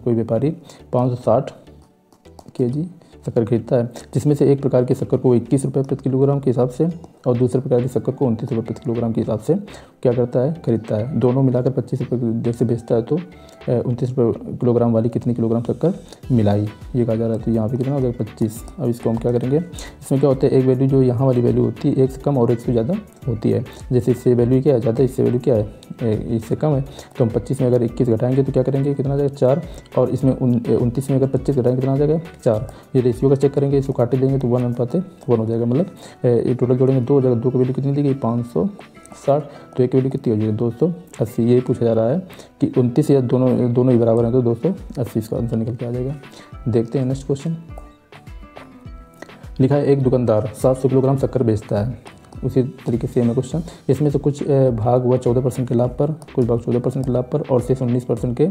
कोई व्यापारी 560 kg शक्कर खरीदता है, जिसमें से एक प्रकार की शक्कर को 21 रुपये प्रति किलोग्राम के हिसाब से और दूसरे प्रकार की शक्कर को 29 रुपये प्रति किलोग्राम के हिसाब से क्या करता है, खरीदता है। दोनों मिलाकर 25 रुपये की दर से बेचता है, तो 29 रुपये किलोग्राम वाली कितनी किलोग्राम शक्कर मिलाई, ये कहा जा रहा है। तो यहाँ पे कितना हो जाएगा 25। अब इसको हम क्या करेंगे, इसमें क्या होता है, एक वैल्यू जो यहाँ वाली वैल्यू होती है एक से कम और एक से ज़्यादा होती है। जैसे इससे वैल्यू क्या है ज़्यादा, इससे वैल्यू क्या है इससे कम है, तो हम 25 में अगर 21 घटाएंगे तो क्या करेंगे, कितना आ जाएगा 4, और इसमें 29 में अगर 25 घटाएंगे कितना आ जाएगा 4। ये रेशियो का चेक करेंगे, इसको काटे देंगे तो 1:1 हो जाएगा, मतलब ये टोटल जोड़ेंगे 2 हो जाएगा, 2 की वैल्यू कितनी दी गई 560, तो एक वैल्यू कितनी हो जाएगी 280। ये पूछा जा रहा है कि 29 या दोनों ही बराबर हैं, तो 280 इसका आंसर निकल के आ जाएगा। देखते हैं नेक्स्ट क्वेश्चन। लिखा है एक दुकानदार 700 किलोग्राम शक्कर बेचता है। उसी तरीके से हमें क्वेश्चन, इसमें से कुछ भाग हुआ 14% के लाभ पर, कुछ भाग 14% के लाभ पर और शेष 19% के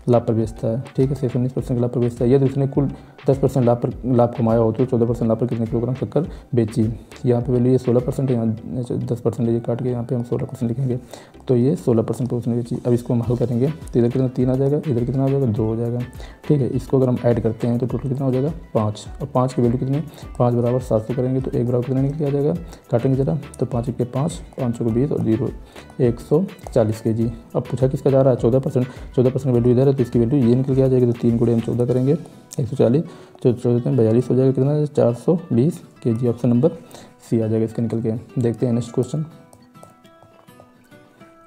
लाभ पर बेचता है। ठीक है, शेष 19% के लाभ पर बेचता है। यदि उसने कुल 10% लाभ कमाया हो तो 14% लाभ पर कितने किलोग्राम शक्कर बेची। यहाँ पे वैल्यू ये 16% है, यहाँ 10% ये काट के यहाँ पे हम 16% लिखेंगे, तो ये 16% पर उसने बेची। अब इसको हम हल करेंगे तो इधर कितना 3 आ जाएगा, इधर कितना हो जाएगा 2 हो जाएगा। ठीक है, इसको अगर हम ऐड करते हैं तो टोटल कितना हो जाएगा 5, और 5 की वैल्यू कितनी, 5 बराबर 700 करेंगे तो 1 बराबर कितना निकल के आ जाएगा, काटेंगे जरा तो 5 के 5, 5 को 20 और 0 140 kg। अब पूछा किसका जा रहा है 14% वैल्यू इधर है, तो इसकी वैल्यू ये निकल के आ जाएगी, तो 3 गुणे हम 14 करेंगे 140, 14 में 42 हो जाएगा, कितना 420 kg। ऑप्शन नंबर सी आ जाएगा इसका निकल के। देखते हैं नेक्स्ट क्वेश्चन।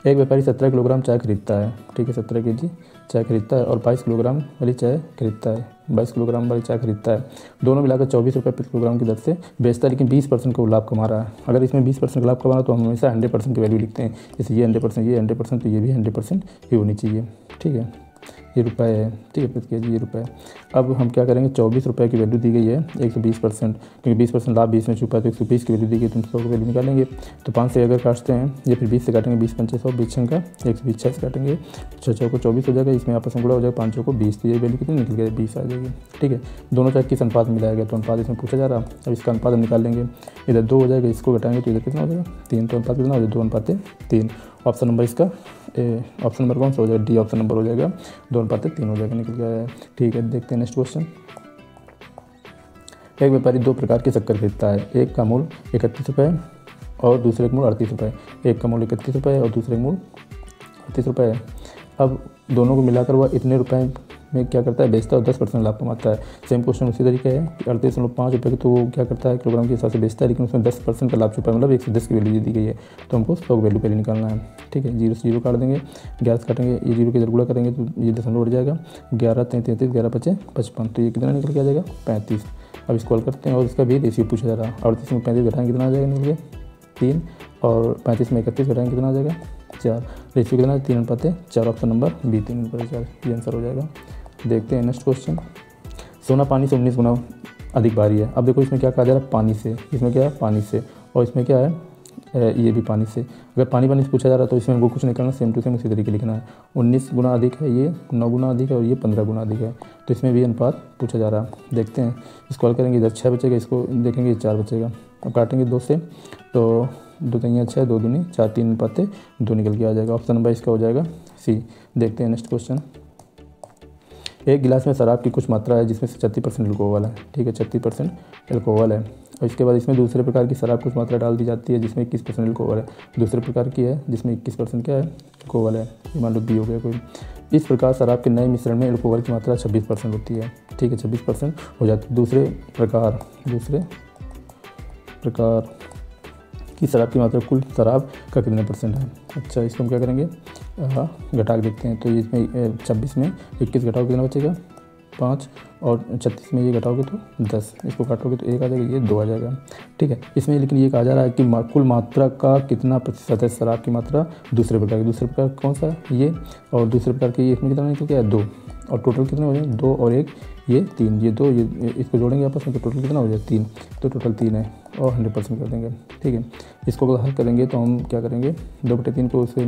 एक व्यापारी 17 किलोग्राम चाय खरीदता है। ठीक है, 17 kg चाय खरीदता है और 22 किलोग्राम वाली चाय खरीदता है, 22 किलोग्राम वाली चाय खरीदता है। दोनों मिलाकर 24 रुपये प्रति किलोग्राम की दर से बेचता है, लेकिन 20% को लाभ कमा रहा है। अगर इसमें 20% का लाभ कमा रहा है तो हम हमेशा 100% की वैल्यू लिखते हैं, जैसे ये 100%, ये 100%, तो ये भी 100% ही होनी चाहिए। ठीक है, ये रुपये है। ठीक है, प्रति केजी ये रुपये। अब हम क्या करेंगे, 24 रुपये की वैल्यू दी गई है 120%, क्योंकि 20% लाभ 20 में छुपा है, तो 120 की वैल्यू दी गई, तो 100 की वैल्यू निकालेंगे। तो 5 से अगर काटते हैं, ये फिर 20 से काटेंगे, 20 पंचे 100, 20 का 120 6 से काटेंगे, 6 को 24 हो जाएगा, इसमें आपस में गुणा हो जाएगा, 5 को 20, तो ये वैल्यू कितनी निकल गई 20 आ जाएगी। ठीक है, दोनों चाहे किस अनुपात में मिलाएगा, तो अनुपात इसमें पूछा जा रहा है। अब इसका अनुपात हम निकाल लेंगे, इधर 2 हो जाएगा, इसको घटाएंगे तो इधर कितना हो जाएगा 3, तो अनुपात कितना हो जाएगा 2:3। ऑप्शन नंबर इसका ऑप्शन नंबर कौन सा हो जाएगा, डी ऑप्शन नंबर हो जाएगा, 2:3 हो जाएगा, निकल गया है। ठीक है, देखते हैं नेक्स्ट क्वेश्चन। एक व्यापारी 2 प्रकार की शक्कर खरीदता है, एक का मूल्य 31 रुपये और दूसरे का मूल्य 38 रुपये। एक का मूल्य 31 रुपये और दूसरे का मूल्य 38 रुपये है। अब दोनों को मिलाकर वह इतने रुपए में क्या करता है, बेचता है और 10% लाभ कमाता है। सेम क्वेश्चन उसी तरीके है कि 38.5 रुपये तो वो क्या करता है, किलोग्राम के हिसाब से बेचता है, लेकिन उसमें 10% का लाभ छुपा है, मतलब 110 की वैल्यू दी गई है, तो हमको 100 की वैल्यू पहले निकालना है। ठीक है, 0 से 0 काट देंगे, 11 से काटेंगे, ये 0 के इधर गुणा करेंगे तो ये दशमलव बढ़ जाएगा, 11 33, 11 5 55, तो ये कितना निकल के आ जाएगा 35। अब इसको हल करते हैं और इसका भी रेशियो पूछा जा रहा है। 38 में 35 घटाएंगे कितना आ जाएगा, निकल के 3, और 35 में 31 घटाएंगे कितना आ जाएगा 4। रेशियो कितना है 3:4। ऑप्शन नंबर बी 3:4 ये आंसर हो जाएगा। देखते हैं नेक्स्ट क्वेश्चन। सोना पानी से 19 गुना अधिक भारी है। अब देखो इसमें क्या कहा जा रहा है, पानी से, इसमें क्या है पानी से, और इसमें क्या है ये भी पानी से। अगर पानी से पूछा जा रहा है तो इसमें हमको कुछ निकालना, सेम टू सेम उसी तरीके लिखना है। 19 गुना अधिक है, ये 9 गुना अधिक है और ये 15 गुना अधिक है, तो इसमें भी अनुपात पूछा जा रहा है। देखते हैं, इसको हल करेंगे, इधर 6 बचेगा, इसको देखेंगे 4 बचेगा। अब काटेंगे 2 से, तो 2 3 6, 2 दूनी 4, 3:2 निकल के आ जाएगा। ऑप्शन नंबर इसका हो जाएगा सी। देखते हैं नेक्स्ट क्वेश्चन। एक गिलास में शराब की कुछ मात्रा है जिसमें से 36% अल्कोहल है। ठीक है, 36% अल्कोहल है, और इसके बाद इसमें दूसरे प्रकार की शराब कुछ मात्रा डाल दी जाती है जिसमें 21% अल्कोहल है। दूसरे प्रकार की है जिसमें 21% क्या है, अल्कोहल है, ये मान लो बी हो गया कोई। इस प्रकार शराब के नए मिश्रण में अल्कोहल की मात्रा 26% होती है। ठीक है, 26% हो जाती है। दूसरे प्रकार की शराब की मात्रा कुल शराब का कितने % है। अच्छा, इसको हम क्या करेंगे, घटा के देखते हैं। तो इसमें 26 में 21 घटाओगे कितना बचेगा 5, और 36 में ये घटाओगे तो 10, इसको काटोगे तो 1 आ जाएगा, ये 2 आ जाएगा। ठीक है, इसमें लेकिन ये कहा जा रहा है कि कुल मात्रा का कितना प्रतिशत है शराब की मात्रा दूसरे प्रकार कौन सा है ये, और दूसरे प्रकार की इसमें कितना निकल गया 2, और टोटल कितने हो जाएंगे 2 और 1 ये 3, ये 2 ये इसको जोड़ेंगे आपस में तो टोटल कितना हो जाएगा 3, तो टोटल 3 है और 100% कर देंगे। ठीक है, इसको अगर हल करेंगे तो हम क्या करेंगे, 2/3 को उसे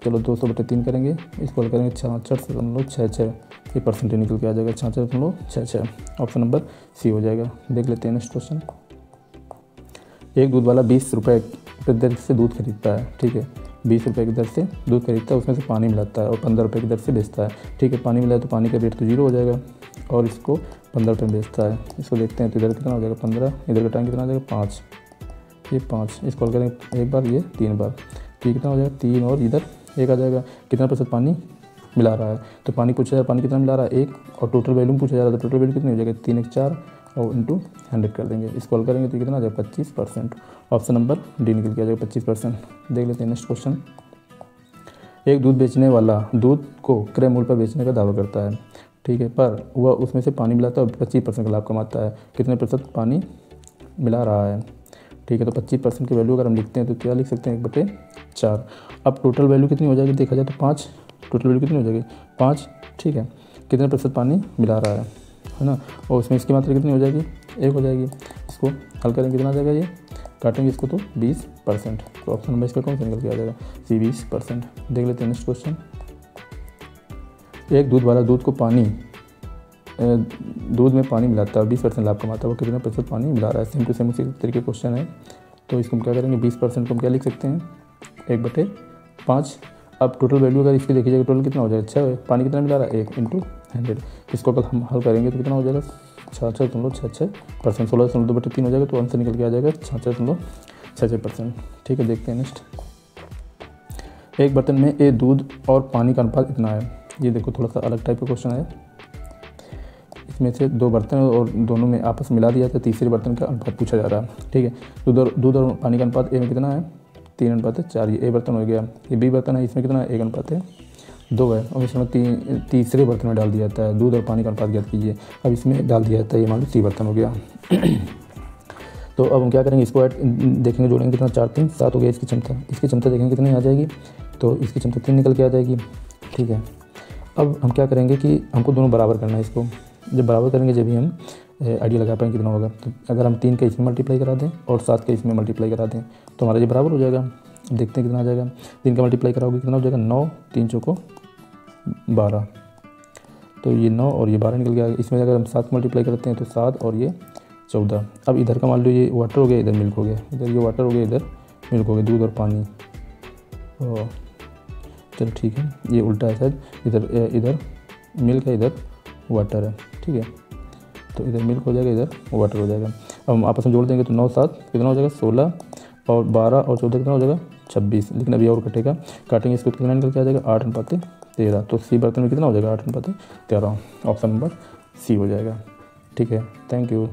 चलो 200/3 करेंगे, इसको हल करेंगे 66.66, ये परसेंटेज निकल के आ जाएगा 66.66। ऑप्शन नंबर सी हो जाएगा। देख लेते हैं नेक्स्ट क्वेश्चन। एक दूध वाला 20 रुपये प्रति दर से दूध खरीदता है। ठीक है, 20 रुपये की दर से दूध खरीदता है, उसमें से पानी मिलाता है और 15 रुपये की दर से बेचता है। ठीक है, पानी मिलाए तो पानी का रेट तो 0 हो जाएगा और इसको 15 रुपये में बेचता है। इसको देखते हैं तो इधर कितना हो जाएगा 15, इधर का टाइम कितना हो जाएगा 5, ये 5, इसको हल करेंगे एक बार, ये 3 बार, तो ये कितना हो जाएगा 3 और इधर 1 आ जाएगा। कितना प्रतिशत पानी मिला रहा है, तो पानी पूछा जा रहा है, पानी कितना मिला रहा है 1, और टोटल वैल्यू पूछा जा रहा है, तो टोटल वैल्यू कितनी हो जाएगी 3 1 4 और इंटू 100 कर देंगे। इसको हल करेंगे तो कितना आ जाएगा 25%। ऑप्शन नंबर डी निकल के आ जाएगा 25%। देख लेते हैं नेक्स्ट क्वेश्चन। एक दूध बेचने वाला दूध को क्रय मूल्य पर बेचने का दावा करता है, ठीक है, पर वह उसमें से पानी मिलाता है और 25% का लाभ कमाता है। कितने प्रतिशत पानी मिला रहा है, ठीक है, तो 25% की वैल्यू अगर हम लिखते हैं तो क्या लिख सकते हैं 1/4। अब टोटल वैल्यू कितनी हो जाएगी देखा जाए तो 5, टोटल वैल्यू कितनी हो जाएगी 5, ठीक है। कितने प्रतिशत पानी मिला रहा है ना, और उसमें इसकी मात्रा कितनी हो जाएगी 1 हो जाएगी। इसको हल करेंगे कितना आ जाएगा, ये काटेंगे इसको तो 20%, तो ऑप्शन नंबर इसका कौन सा निकल के आ जाएगा सी 20%। देख लेते हैं नेक्स्ट क्वेश्चन। एक दूध वाला दूध में पानी मिलाता है 20% लाभ कमाता है, वो कितना प्रतिशत पानी मिला रहा है। सेम टू सेम उसी तरीके क्वेश्चन है, तो इसको हम क्या करेंगे 20% को हम क्या लिख सकते हैं 1/5। अब टोटल वैल्यू अगर इसकी देखी जाएगी टोटल कितना हो जाएगा 6, पानी कितना मिला रहा है 1 × 100। इसको अगर हम हल करेंगे तो कितना हो जाएगा 66.66%, 16.2/3 हो जाएगा, तो आंसर निकल के आ जाएगा 66.66%। ठीक है, देखते हैं नेक्स्ट। एक बर्तन में ए दूध और पानी का अनुपात इतना है। ये देखो थोड़ा सा अलग टाइप का क्वेश्चन है। इसमें से 2 बर्तन और दोनों में आपस में मिला दिया था, तीसरे बर्तन का अनुपात पूछा जा रहा है। ठीक है, दूध और पानी का अनुपात ए में कितना है 3:4। ये ए बर्तन हो गया, ये बी बर्तन है, इसमें कितना है 1:2 है, और इसमें तीसरे बर्तन में डाल दिया जाता है। दूध और पानी का अनुपात ज्ञात कीजिए। अब इसमें डाल दिया जाता है, ये मान लो सी बर्तन हो गया। तो अब हम क्या करेंगे, इसको देखेंगे जोड़ेंगे कितना 4 3 7 हो गया। इसकी क्षमता देखेंगे कितनी आ जाएगी, तो इसकी क्षमता 3 निकल के आ जाएगी। ठीक है, अब हम क्या करेंगे कि हमको दोनों बराबर करना है। इसको जब बराबर करेंगे जब भी हम आइडिया लगा पाएंगे कितना होगा। तो अगर हम 3 का इसमें मल्टीप्लाई करा दें और 7 का इसमें मल्टीप्लाई करा दें तो हमारा ये बराबर हो जाएगा। देखते हैं कितना आ जाएगा। 3 का मल्टीप्लाई कराओगे कितना हो जाएगा 9, 3 चौको 12, तो ये 9 और ये 12 निकल गया। इसमें अगर हम 7 मल्टीप्लाई करते हैं तो 7 और ये 14। अब इधर का मान लो ये वाटर हो गया, इधर मिल्क हो गया, इधर ये वाटर हो गया, इधर मिल्क हो गया, दूध और पानी। और चलो ठीक है, ये उल्टा है शायद, इधर मिल्क है, इधर वाटर है। ठीक है, तो इधर मिल्क हो जाएगा, इधर वाटर हो जाएगा। अब हम आपस में जोड़ देंगे तो 9 7 कितना हो जाएगा 16 और 12 और 14 कितना हो जाएगा 26। लेकिन अभी और कटेगा, काटेंगे इसको कितना निकल के आ जाएगा 8:13। तो सी बर्तन में कितना हो जाएगा 8:13। ऑप्शन नंबर सी हो जाएगा। ठीक है, थैंक यू।